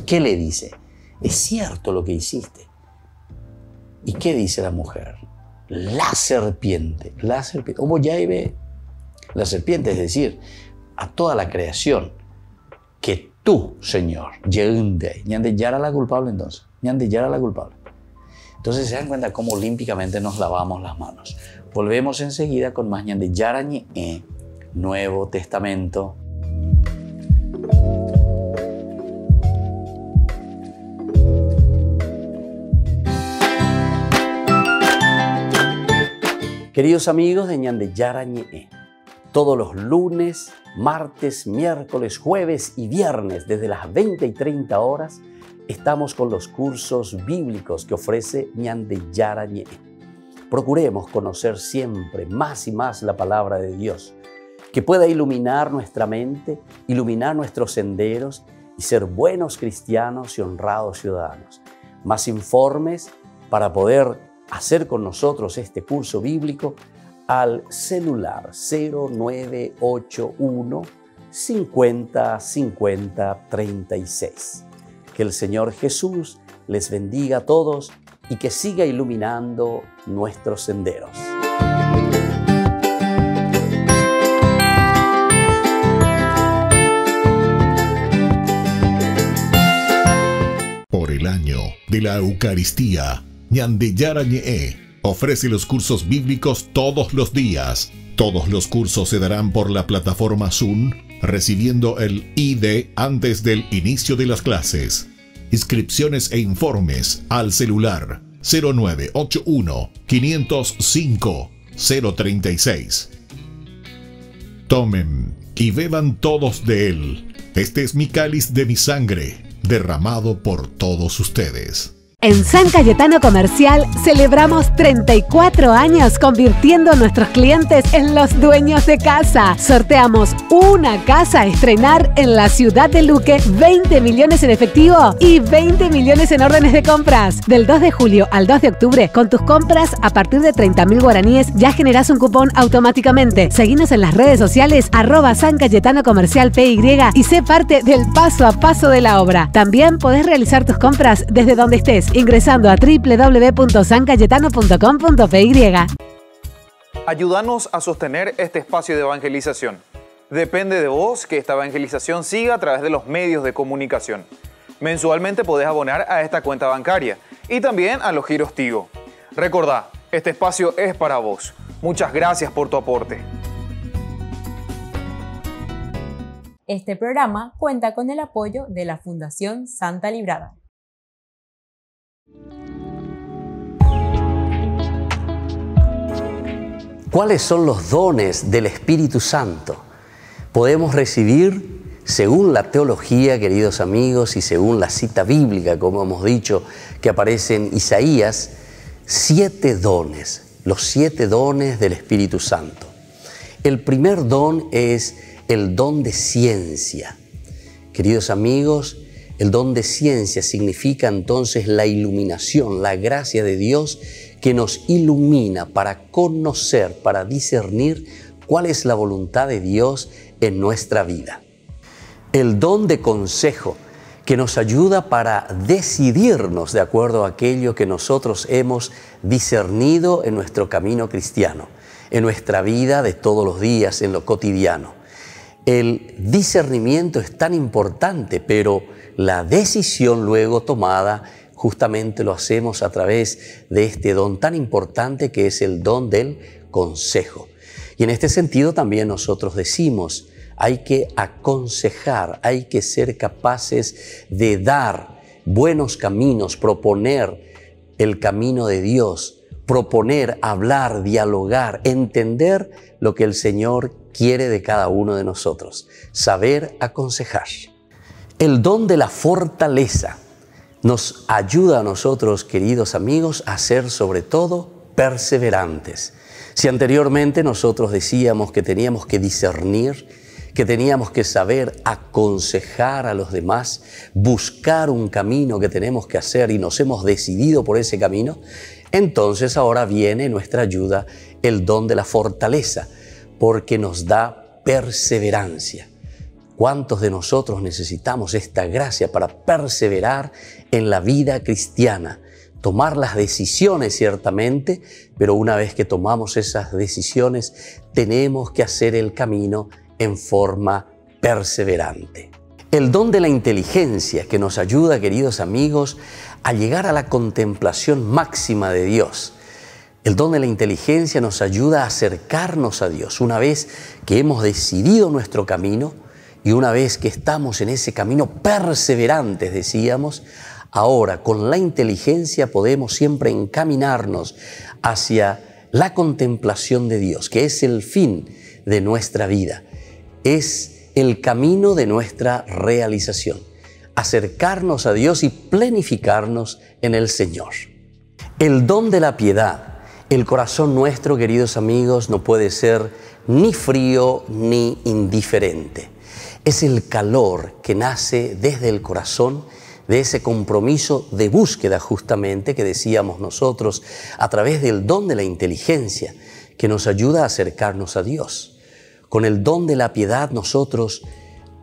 [SPEAKER 3] qué le dice? Es cierto lo que hiciste. ¿Y qué dice la mujer? La serpiente. La serpiente, es decir, a toda la creación, que tú, Señor, Ñandeyara la culpable entonces. Ñandeyara la culpable. Entonces se dan cuenta cómo olímpicamente nos lavamos las manos. Volvemos enseguida con más Ñandeyara Ñe, Nuevo Testamento.
[SPEAKER 1] Queridos amigos de Ñandeyara Ñe, todos los lunes, martes, miércoles, jueves y viernes desde las 20 y 30 horas estamos con los cursos bíblicos que ofrece Ñandeyara Ñe. Procuremos conocer siempre más y más la palabra de Dios, que pueda iluminar nuestra mente, iluminar nuestros senderos y ser buenos cristianos y honrados ciudadanos. Más informes para poder hacer con nosotros este curso bíblico al celular 0981 50 50 36. Que el Señor Jesús les bendiga a todos y que siga iluminando nuestros senderos.
[SPEAKER 7] Por el año de la Eucaristía, Ñandeyara Ñe ofrece los cursos bíblicos todos los días. Todos los cursos se darán por la plataforma Zoom, recibiendo el ID antes del inicio de las clases. Inscripciones e informes al celular 0981 505 036. Tomen y beban todos de él. Este es mi cáliz de mi sangre, derramado por todos ustedes.
[SPEAKER 6] En San Cayetano Comercial celebramos 34 años convirtiendo a nuestros clientes en los dueños de casa. Sorteamos una casa a estrenar en la ciudad de Luque, 20 millones en efectivo y 20 millones en órdenes de compras. Del 2 de julio al 2 de octubre, con tus compras a partir de 30.000 guaraníes ya generás un cupón automáticamente. Seguinos en las redes sociales @San Cayetano Comercial PY y sé parte del paso a paso de la obra. También podés realizar tus compras desde donde estés, ingresando a www.sancayetano.com.py.
[SPEAKER 8] Ayúdanos a sostener este espacio de evangelización. Depende de vos que esta evangelización siga a través de los medios de comunicación. Mensualmente podés abonar a esta cuenta bancaria y también a los giros Tigo. Recordá, este espacio es para vos. Muchas gracias por tu aporte.
[SPEAKER 2] Este programa cuenta con el apoyo de la Fundación Santa Librada.
[SPEAKER 1] ¿Cuáles son los dones del Espíritu Santo? Podemos recibir según la teología, queridos amigos, y según la cita bíblica, como hemos dicho, que aparece en Isaías, 7 dones, los 7 dones del Espíritu Santo. El primer don es el don de ciencia. Queridos amigos, el don de ciencia significa entonces la iluminación, la gracia de Dios que nos ilumina para conocer, para discernir cuál es la voluntad de Dios en nuestra vida. El don de consejo, que nos ayuda para decidirnos de acuerdo a aquello que nosotros hemos discernido en nuestro camino cristiano, en nuestra vida de todos los días, en lo cotidiano. El discernimiento es tan importante, pero la decisión luego tomada justamente lo hacemos a través de este don tan importante que es el don del consejo. Y en este sentido también nosotros decimos, hay que aconsejar, hay que ser capaces de dar buenos caminos, proponer el camino de Dios, proponer, hablar, dialogar, entender lo que el Señor quiere de cada uno de nosotros, saber aconsejar. El don de la fortaleza nos ayuda a nosotros, queridos amigos, a ser sobre todo perseverantes. Si anteriormente nosotros decíamos que teníamos que discernir, que teníamos que saber aconsejar a los demás, buscar un camino que tenemos que hacer y nos hemos decidido por ese camino, entonces ahora viene nuestra ayuda el don de la fortaleza, porque nos da perseverancia. ¿Cuántos de nosotros necesitamos esta gracia para perseverar en la vida cristiana? Tomar las decisiones ciertamente, pero una vez que tomamos esas decisiones, tenemos que hacer el camino en forma perseverante. El don de la inteligencia que nos ayuda, queridos amigos, a llegar a la contemplación máxima de Dios. El don de la inteligencia nos ayuda a acercarnos a Dios. Una vez que hemos decidido nuestro camino y una vez que estamos en ese camino perseverantes, decíamos, ahora con la inteligencia podemos siempre encaminarnos hacia la contemplación de Dios, que es el fin de nuestra vida. Es el camino de nuestra realización, acercarnos a Dios y planificarnos en el Señor. El don de la piedad. El corazón nuestro, queridos amigos, no puede ser ni frío ni indiferente. Es el calor que nace desde el corazón, de ese compromiso de búsqueda justamente que decíamos nosotros a través del don de la inteligencia que nos ayuda a acercarnos a Dios. Con el don de la piedad nosotros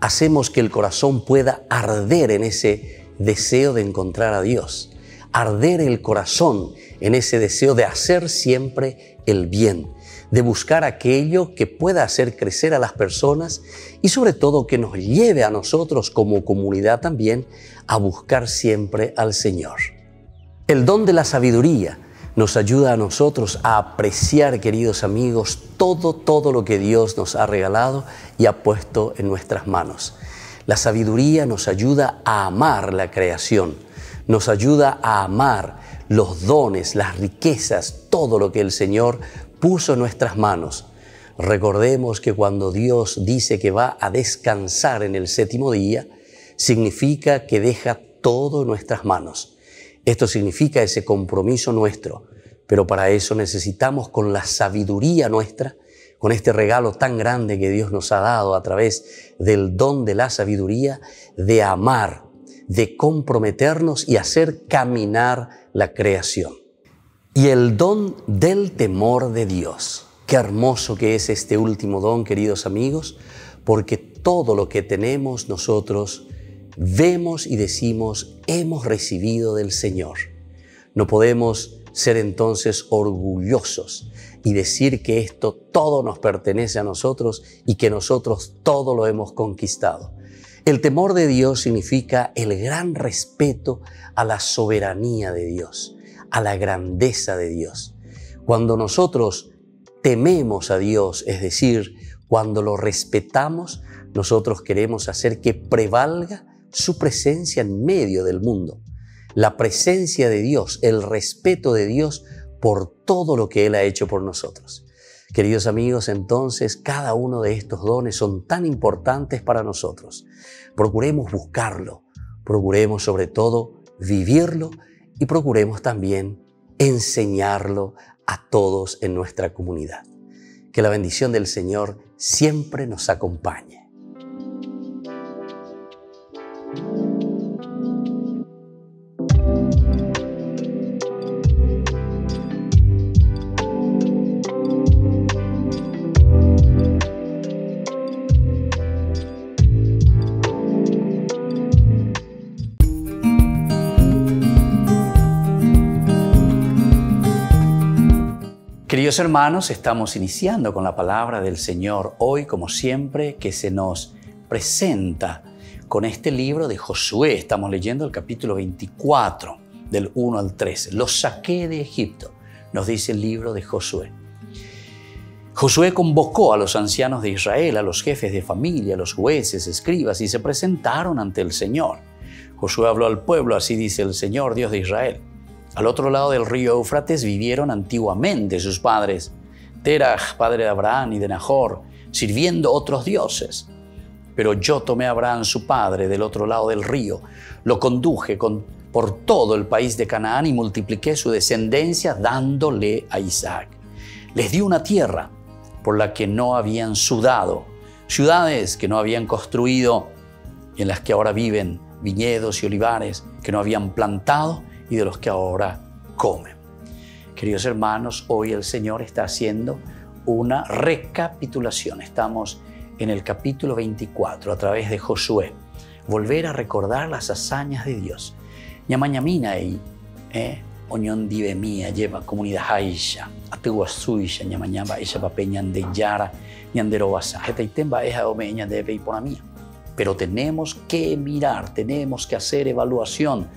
[SPEAKER 1] hacemos que el corazón pueda arder en ese deseo de encontrar a Dios, arder el corazón en ese deseo de hacer siempre el bien, de buscar aquello que pueda hacer crecer a las personas y sobre todo que nos lleve a nosotros como comunidad también a buscar siempre al Señor. El don de la sabiduría nos ayuda a nosotros a apreciar, queridos amigos, todo lo que Dios nos ha regalado y ha puesto en nuestras manos. La sabiduría nos ayuda a amar la creación, nos ayuda a amar los dones, las riquezas, todo lo que el Señor puso en nuestras manos. Recordemos que cuando Dios dice que va a descansar en el 7º día, significa que deja todo en nuestras manos. Esto significa ese compromiso nuestro, pero para eso necesitamos con la sabiduría nuestra, con este regalo tan grande que Dios nos ha dado a través del don de la sabiduría, de amar, de comprometernos y hacer caminar la creación. Y el don del temor de Dios. Qué hermoso que es este último don, queridos amigos, porque todo lo que tenemos nosotros vemos y decimos, hemos recibido del Señor. No podemos ser entonces orgullosos y decir que esto todo nos pertenece a nosotros y que nosotros todo lo hemos conquistado. El temor de Dios significa el gran respeto a la soberanía de Dios, a la grandeza de Dios. Cuando nosotros tememos a Dios, es decir, cuando lo respetamos, nosotros queremos hacer que prevalga su presencia en medio del mundo. La presencia de Dios, el respeto de Dios por todo lo que Él ha hecho por nosotros. Queridos amigos, entonces cada uno de estos dones son tan importantes para nosotros. Procuremos buscarlo, procuremos sobre todo vivirlo y procuremos también enseñarlo a todos en nuestra comunidad. Que la bendición del Señor siempre nos acompañe.
[SPEAKER 3] Queridos hermanos, estamos iniciando con la palabra del Señor hoy, como siempre, que se nos presenta con este libro de Josué. Estamos leyendo el capítulo 24, del 1 al 13. Los saqué de Egipto, nos dice el libro de Josué. Josué convocó a los ancianos de Israel, a los jefes de familia, a los jueces, escribas, y se presentaron ante el Señor. Josué habló al pueblo, así dice el Señor, Dios de Israel. Al otro lado del río Éufrates vivieron antiguamente sus padres, Terach, padre de Abraham y de Nahor, sirviendo otros dioses. Pero yo tomé a Abraham, su padre, del otro lado del río, lo conduje por todo el país de Canaán y multipliqué su descendencia dándole a Isaac. Les di una tierra por la que no habían sudado, ciudades que no habían construido, en las que ahora viven viñedos y olivares que no habían plantado y de los que ahora comen. Queridos hermanos, hoy el Señor está haciendo una recapitulación. Estamos en el capítulo 24 a través de Josué. Volver a recordar las hazañas de Dios. Ñamañamina y oñón dive mía lleva comunidad haisha, ategua suisha, ñamañamba ella pape ñande yara, ñandero basa. Esta itemba eja ome ñande por mía. Pero tenemos que mirar, tenemos que hacer evaluación,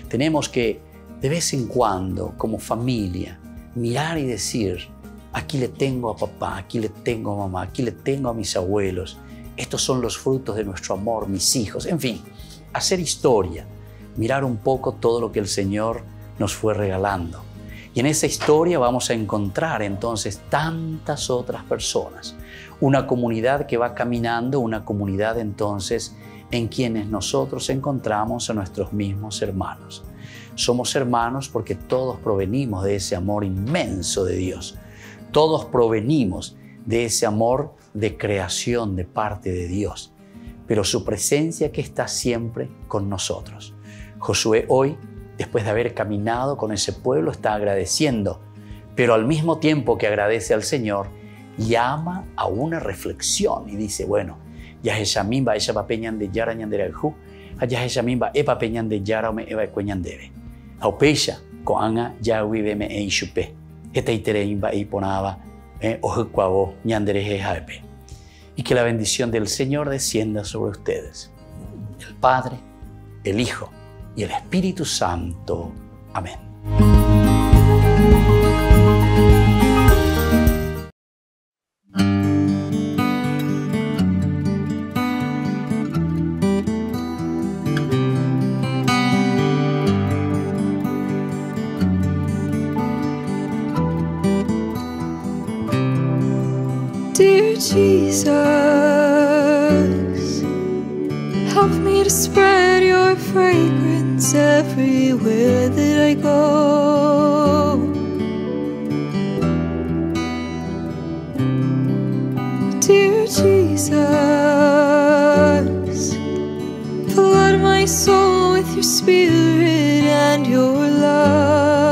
[SPEAKER 3] tenemos que de vez en cuando, como familia, mirar y decir, aquí le tengo a papá, aquí le tengo a mamá, aquí le tengo a mis abuelos, estos son los frutos de nuestro amor, mis hijos, en fin, hacer historia, mirar un poco todo lo que el Señor nos fue regalando. Y en esa historia vamos a encontrar entonces tantas otras personas, una comunidad que va caminando, una comunidad entonces en quienes nosotros encontramos a nuestros mismos hermanos. Somos hermanos porque todos provenimos de ese amor inmenso de Dios. Todos provenimos de ese amor de creación de parte de Dios, pero su presencia que está siempre con nosotros. Josué hoy, después de haber caminado con ese pueblo, está agradeciendo, pero al mismo tiempo que agradece al Señor, llama a una reflexión y dice, bueno, ya ella misma, ella va peñan de yara ñanderaju, allá ella misma, epa peñan de yara me eva cueñandebe. Aupeya, coanga ya viveme e ishupe, esta itereimba y ponaba, ojucuavo ñandereje jaepe. Y que la bendición del Señor descienda sobre ustedes, el Padre, el Hijo y el Espíritu Santo. Amén.
[SPEAKER 9] Dear Jesus, help me to spread your fragrance everywhere that I go. Dear Jesus, flood my soul with your spirit and your love.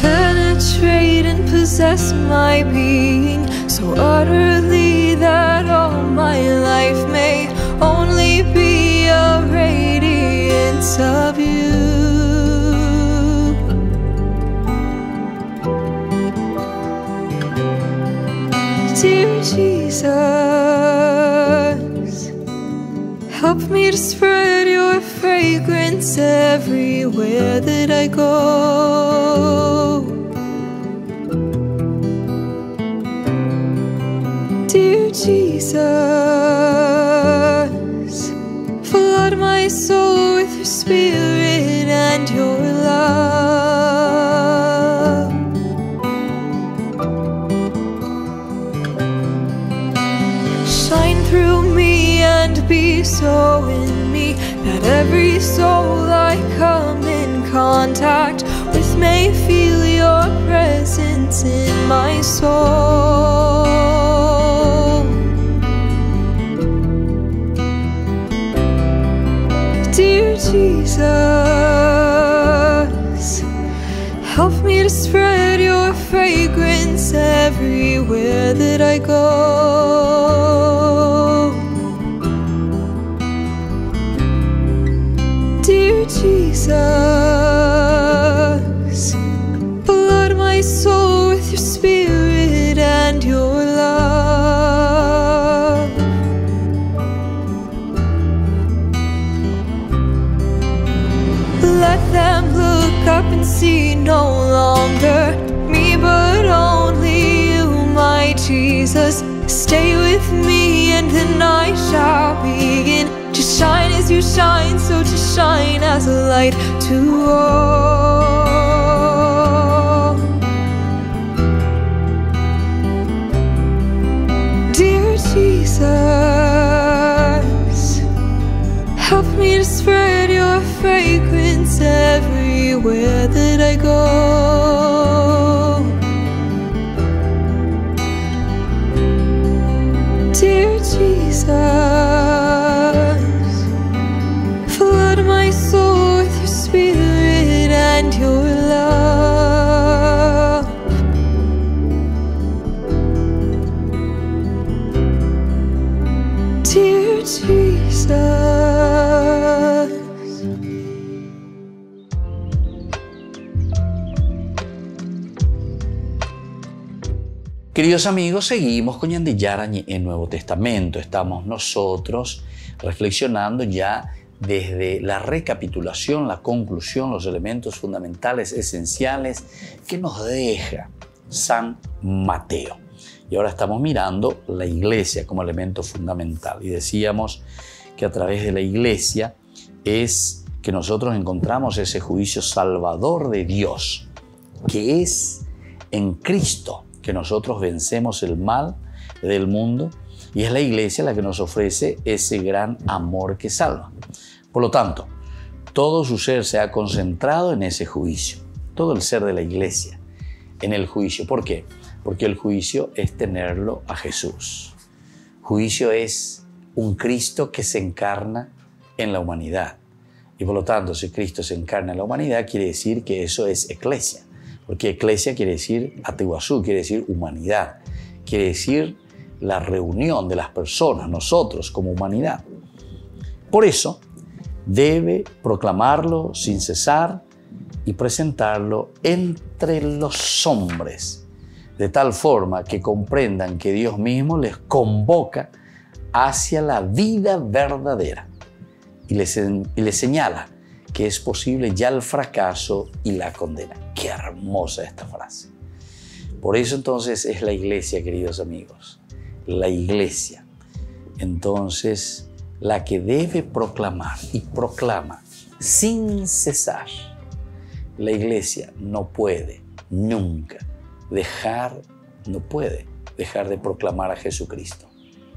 [SPEAKER 9] Penetrate and possess my being so utterly that all my life may only be a radiance of you. Dear Jesus, help me to spread your fragrance everywhere that I go. Dear Jesus, flood my soul with your spirit and and your love. Shine through me and be so in me that every soul I come in contact with may feel your presence in my soul. Dear Jesus, help me to spread your fragrance everywhere that I go. Dear Jesus, flood my soul with your spirit and your love. Let them look up and see no longer me, but only you, my Jesus. Stay with me and the night shall begin to shine as you shine, so to shine as a light to all. Dear Jesus, help me to spread your fragrance everywhere that I go. Dear Jesus, flood my soul with your spirit and your love. Dear Jesus.
[SPEAKER 3] Queridos amigos, seguimos con Ñande Yarañe en Nuevo Testamento. Estamos nosotros reflexionando ya desde la recapitulación, la conclusión, los elementos fundamentales, esenciales que nos deja San Mateo. Y ahora estamos mirando la iglesia como elemento fundamental. Y decíamos que a través de la iglesia es que nosotros encontramos ese juicio salvador de Dios, que es en Cristo que nosotros vencemos el mal del mundo, y es la iglesia la que nos ofrece ese gran amor que salva. Por lo tanto, todo su ser se ha concentrado en ese juicio, todo el ser de la iglesia en el juicio. ¿Por qué? Porque el juicio es tenerlo a Jesús. Juicio es un Cristo que se encarna en la humanidad. Y por lo tanto, si Cristo se encarna en la humanidad, quiere decir que eso es eclesia. Porque eclesia quiere decir ateuazú, quiere decir humanidad. Quiere decir la reunión de las personas, nosotros como humanidad. Por eso, debe proclamarlo sin cesar y presentarlo entre los hombres, de tal forma que comprendan que Dios mismo les convoca hacia la vida verdadera y les señala que es posible ya el fracaso y la condena. ¡Qué hermosa esta frase! Por eso entonces es la iglesia, queridos amigos, la iglesia, entonces la que debe proclamar y proclama sin cesar. La iglesia no puede nunca dejar de proclamar a Jesucristo.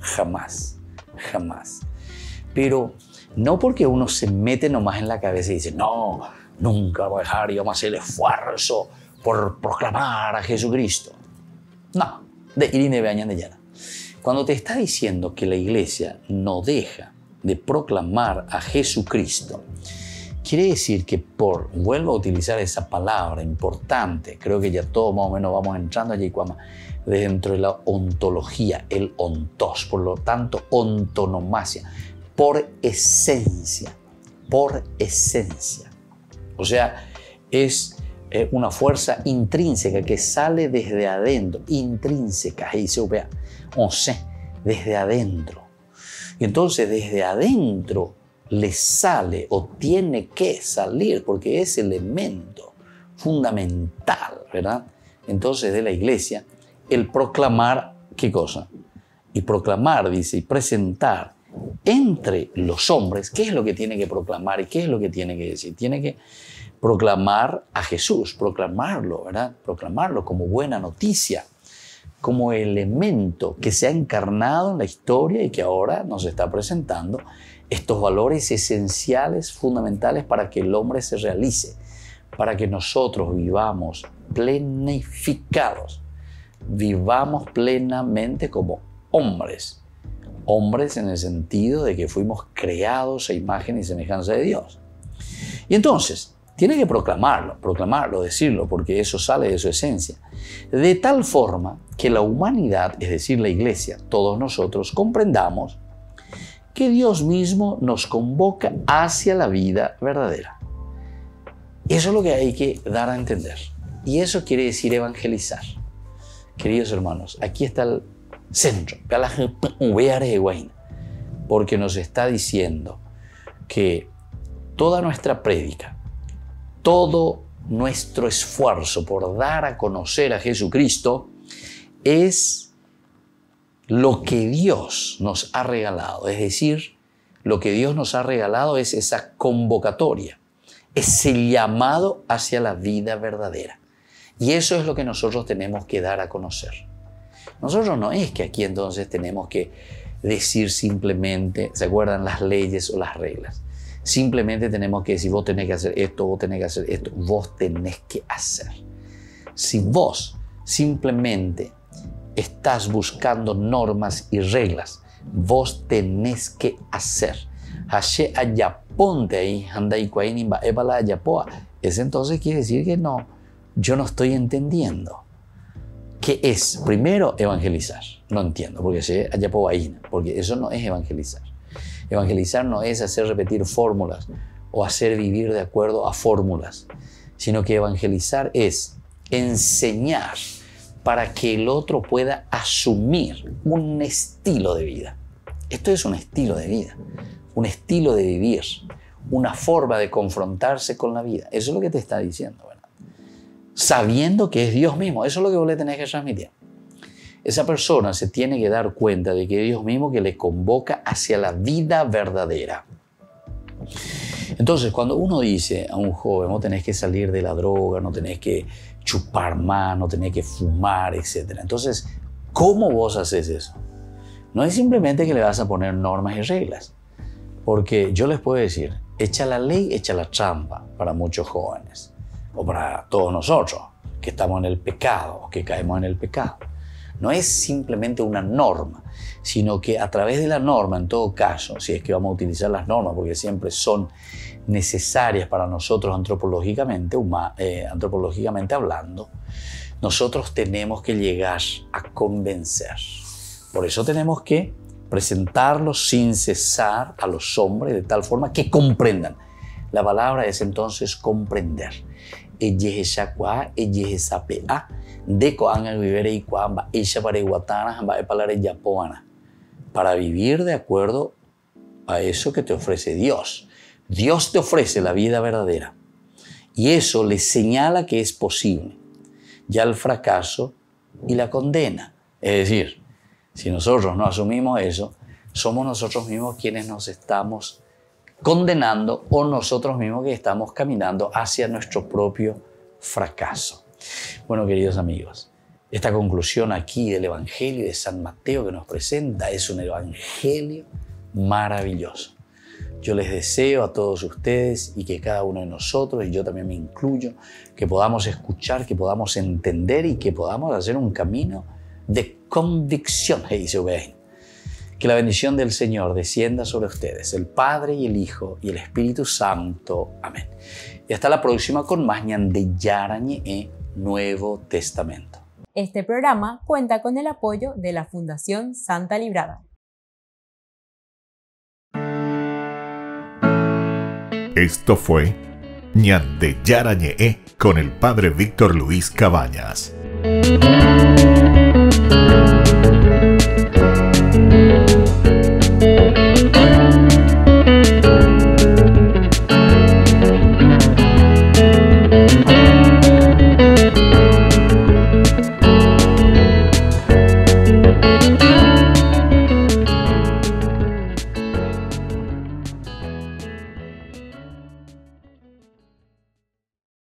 [SPEAKER 3] Jamás, jamás. Pero no porque uno se mete nomás en la cabeza y dice, no, nunca voy a dejar y vamos a hacer el esfuerzo por proclamar a Jesucristo. No, de Irine Beañan de Llana. Cuando te está diciendo que la iglesia no deja de proclamar a Jesucristo, quiere decir que vuelvo a utilizar esa palabra importante, creo que ya todos más o menos vamos entrando allí dentro de la ontología, el ontos, por lo tanto ontonomasia, por esencia, o sea, es una fuerza intrínseca que sale desde adentro, intrínseca, desde adentro. Y entonces desde adentro le sale o tiene que salir, porque es elemento fundamental, ¿verdad? Entonces de la iglesia, el proclamar, ¿qué cosa? Y proclamar, dice, y presentar entre los hombres, ¿qué es lo que tiene que proclamar y qué es lo que tiene que decir? Tiene que proclamar a Jesús, proclamarlo, ¿verdad? Proclamarlo como buena noticia, como elemento que se ha encarnado en la historia y que ahora nos está presentando estos valores esenciales, fundamentales para que el hombre se realice, para que nosotros vivamos planificados, vivamos plenamente como hombres. Hombres en el sentido de que fuimos creados a imagen y semejanza de Dios. Y entonces, tiene que proclamarlo, decirlo, porque eso sale de su esencia. De tal forma que la humanidad, es decir, la iglesia, todos nosotros comprendamos que Dios mismo nos convoca hacia la vida verdadera. Eso es lo que hay que dar a entender. Y eso quiere decir evangelizar. Queridos hermanos, aquí está el centro, porque nos está diciendo que toda nuestra prédica, todo nuestro esfuerzo por dar a conocer a Jesucristo es lo que Dios nos ha regalado. Es decir, lo que Dios nos ha regalado es esa convocatoria, ese llamado hacia la vida verdadera. Y eso es lo que nosotros tenemos que dar a conocer. Nosotros no es que aquí entonces tenemos que decir simplemente, ¿se acuerdan? Las leyes o las reglas. Simplemente tenemos que decir, vos tenés que hacer esto, vos tenés que hacer esto, vos tenés que hacer. Si vos simplemente estás buscando normas y reglas, vos tenés que hacer. Ese entonces quiere decir que no, yo no estoy entendiendo. ¿Qué es? Primero, evangelizar. No entiendo, porque eso no es evangelizar. Evangelizar no es hacer repetir fórmulas o hacer vivir de acuerdo a fórmulas, sino que evangelizar es enseñar para que el otro pueda asumir un estilo de vida. Esto es un estilo de vida, un estilo de vivir, una forma de confrontarse con la vida. Eso es lo que te está diciendo, ¿verdad? Sabiendo que es Dios mismo. Eso es lo que vos le tenés que transmitir. Esa persona se tiene que dar cuenta de que es Dios mismo que le convoca hacia la vida verdadera. Entonces, cuando uno dice a un joven, no tenés que salir de la droga, no tenés que chupar más, no tenés que fumar, etc. Entonces, ¿cómo vos haces eso? No es simplemente que le vas a poner normas y reglas. Porque yo les puedo decir, echa la ley, echa la trampa para muchos jóvenes. O para todos nosotros, que estamos en el pecado, o que caemos en el pecado. No es simplemente una norma, sino que a través de la norma, en todo caso, si es que vamos a utilizar las normas, porque siempre son necesarias para nosotros antropológicamente hablando, nosotros tenemos que llegar a convencer. Por eso tenemos que presentarlos sin cesar a los hombres de tal forma que comprendan. La palabra es entonces comprender. Para vivir de acuerdo a eso que te ofrece Dios. Dios te ofrece la vida verdadera y eso le señala que es posible. Ya el fracaso y la condena. Es decir, si nosotros no asumimos eso, somos nosotros mismos quienes nos estamos condenando o nosotros mismos que estamos caminando hacia nuestro propio fracaso. Bueno, queridos amigos, esta conclusión aquí del Evangelio de San Mateo que nos presenta es un Evangelio maravilloso. Yo les deseo a todos ustedes y que cada uno de nosotros, y yo también me incluyo, que podamos escuchar, que podamos entender y que podamos hacer un camino de convicción. Que la bendición del Señor descienda sobre ustedes, el Padre y el Hijo y el Espíritu Santo. Amén. Y hasta la próxima con más Ñande Yarañe Nuevo Testamento.
[SPEAKER 2] Este programa cuenta con el apoyo de la Fundación Santa Librada.
[SPEAKER 7] Esto fue Ñande Yarañe con el Padre Víctor Luis Cabañas.